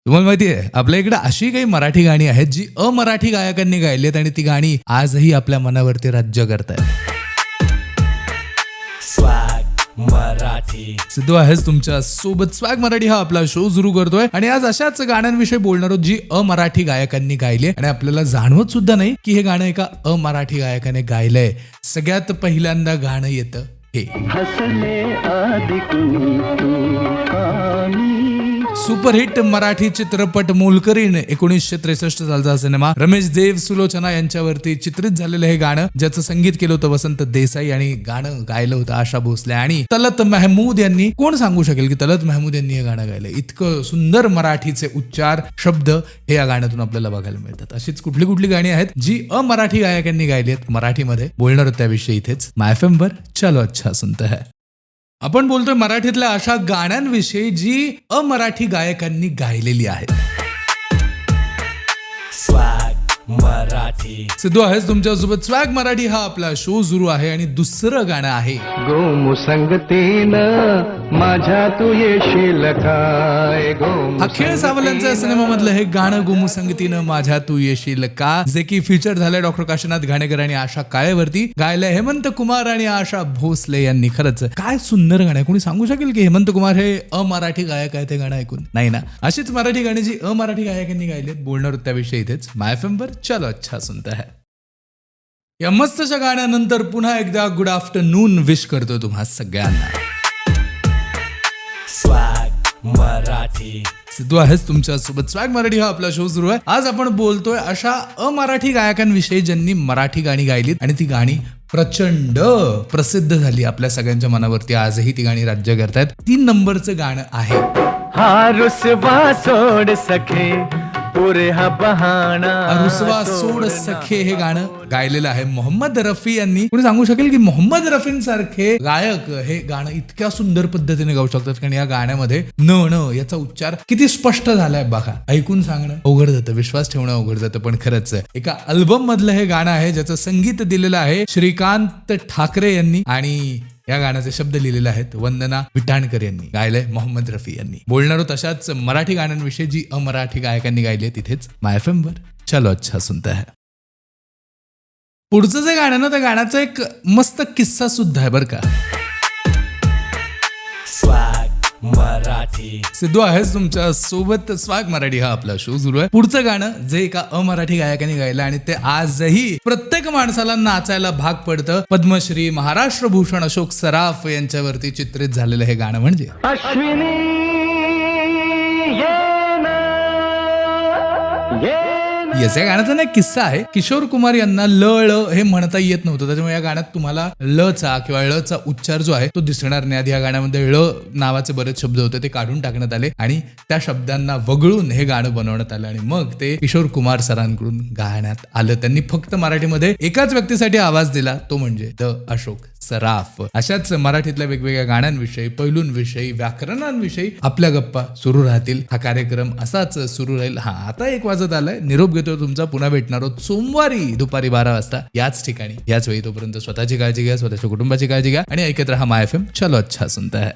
तुम्हाला माहितीये आपल्या इकडे अशी काही मराठी गाणी आहेत जी अमराठी गायकांनी गायलीत आणि ती गाणी आजही आपल्या मनावरती राज्य करतायत. स्वॅग मराठी. सिद्धू आहेच तुमच्या सोबत. स्वॅग मराठी हा आपला शो सुरू करतोय आणि आज अशाच गाण्यांविषयी बोलणार आहोत जी अमराठी गायकांनी गायली आणि आपल्याला जाणवत सुद्धा नाही की हे गाणं एका अमराठी गायकाने गायलंय. सगळ्यात पहिल्यांदा गाणं येतं हे सुपरहिट मराठी चित्रपट मोलकरीण 1963 सालचा सिनेमा रमेश देव सुलोचना यांच्यावरती चित्रित झालेलं हे गाणं, ज्याचं संगीत केलं होतं वसंत देसाई आणि गाणं गायलं होतं आशा भोसले आणि तलत महमूद यांनी. कोण सांगू शकेल की तलत महमूद यांनी हे गाणं गायलं? इतकं सुंदर मराठीचे उच्चार शब्द हे या गाण्यातून आपल्याला बघायला मिळतात. अशीच कुठली कुठली गाणी आहेत जी अमराठी गायकांनी गायली आहेत मराठीमध्ये, बोलणार आहोत त्याविषयी इथेच माय एफएम वर. चलो अच्छा सुनते है. आपण बोलतोय मराठीतल्या अशा गाण्यांविषयी जी अमराठी गायकांनी गायलेली आहेत. स्वॅग मराठी. सिद्धू आहेच तुमच्यासोबत. स्वॅग मराठी हा आपला शो सुरू आहे आणि दुसरं गाणं आहे गोमुसंगतीनं माझ्या तू येशील काय. अखेळ सावलांच्या सिनेमामधलं हे गाणं गोमुसंगतीनं माझ्या तू येशील का, जे की फीचर झालंय डॉक्टर काशीनाथ घाणेकर आणि आशा काळेवरती. गायलंय हेमंत कुमार आणि आशा भोसले यांनी. खरंच काय सुंदर गाणं आहे. कोणी सांगू शकेल की हेमंत कुमार हे अमराठी गायक आहे ते गाणं ऐकून? नाही ना. अशीच मराठी गाणी जी अमराठी गायकांनी गायली आहेत, बोलणार आहोत त्याविषयी इथेच माय एफएम वर. चलो अच्छा सुनते है. या मस्तच्या गाण्यानंतर पुन्हा एकदा गुड आफ्टरनून विश करतो तुम्हा सगळ्यांना. स्वॅग मराठी. सिद्धू आहेच तुमच्या सोबत. स्वॅग मराठी हा आपला शो सुरू आहे. आज आपण बोलतोय अशा अमराठी गायकांविषयी ज्यांनी मराठी गाणी गायलीत आणि ती गाणी प्रचंड प्रसिद्ध झाली आपल्या सगळ्यांच्या मनावरती. आजही ती गाणी राज्य करतायत. 3 नंबरचं गाणं आहे हा रुसवा सोड सखे पुरे हा बहाणा. रुसवा सोड सखे हे गाणं गायलेलं आहे मोहम्मद रफी यांनी. कोणी सांगू शकेल की मोहम्मद रफींसारखे गायक हे गाणं इतक्या सुंदर पद्धतीने गाऊ शकतात? कारण या गाण्यामध्ये न न याचा उच्चार किती स्पष्ट झालाय बघा. ऐकून सांगणं अवघड जातं, विश्वास ठेवणं अवघड जातं, पण खरंच एका अल्बम मधलं हे गाणं आहे ज्याचं संगीत दिलेलं आहे श्रीकांत ठाकरे यांनी आणि या गाण्याचे शब्द लिहिलेले आहेत वंदना विटाणकर यांनी. गायलंय मोहम्मद रफी यांनी. बोलणार आहोत अशाच मराठी गाण्यांविषयी जी अमराठी गायकांनी गायली आहे तिथेच माय एफएम वर. चलो अच्छा सुनते है. पुढचं जे गाणं ना त्या गाण्याचा एक मस्त किस्सा सुद्धा आहे बरं का. स्वॅग मराठी. सिद्धू आहेच तुमच्या सोबत. स्वॅग मराठी हा आपला शो सुरू आहे. पुढचं गाणं जे एका अमराठी गायकाने गायलं आणि ते आजही प्रत्येक माणसाला नाचायला भाग पडतं. पद्मश्री, महाराष्ट्र भूषण अशोक सराफ यांच्यावरती चित्रित झालेलं हे गाणं म्हणजे अश्विनी ये ना, ये ना. या गाण्याचा ना एक किस्सा आहे. किशोर कुमार यांना ल ळ हे म्हणता येत नव्हतं, त्याच्यामुळे या गाण्यात तुम्हाला ल चा किंवा ळ चा उच्चार जो आहे तो दिसणार नाही. आधी या गाण्यामध्ये ळ नावाचे बरेच शब्द होते ते काढून टाकण्यात आले आणि त्या शब्दांना वगळून हे गाणं बनवण्यात आलं आणि मग ते किशोर कुमार सरांकडून गाण्यात आलं. त्यांनी फक्त मराठीमध्ये एकाच व्यक्तीसाठी आवाज दिला, तो म्हणजे द अशोक सराफ. अशाच मराठीतल्या वेगवेगळ्या गाण्यांविषयी, पैलूंविषयी, व्याकरणांविषयी आपल्या गप्पा सुरू राहतील. हा कार्यक्रम असाच सुरू राहील. हा आता 1 वाजत आलाय. निरोप घेतो तुमचा. पुन्हा भेटणार आहोत सोमवारी दुपारी 12 वाजता याच ठिकाणी याच वेळी. तोपर्यंत स्वतःची काळजी घ्या, स्वतःच्या कुटुंबाची काळजी घ्या आणि ऐकत राहा माय एफएम. चलो अच्छा सुनता है.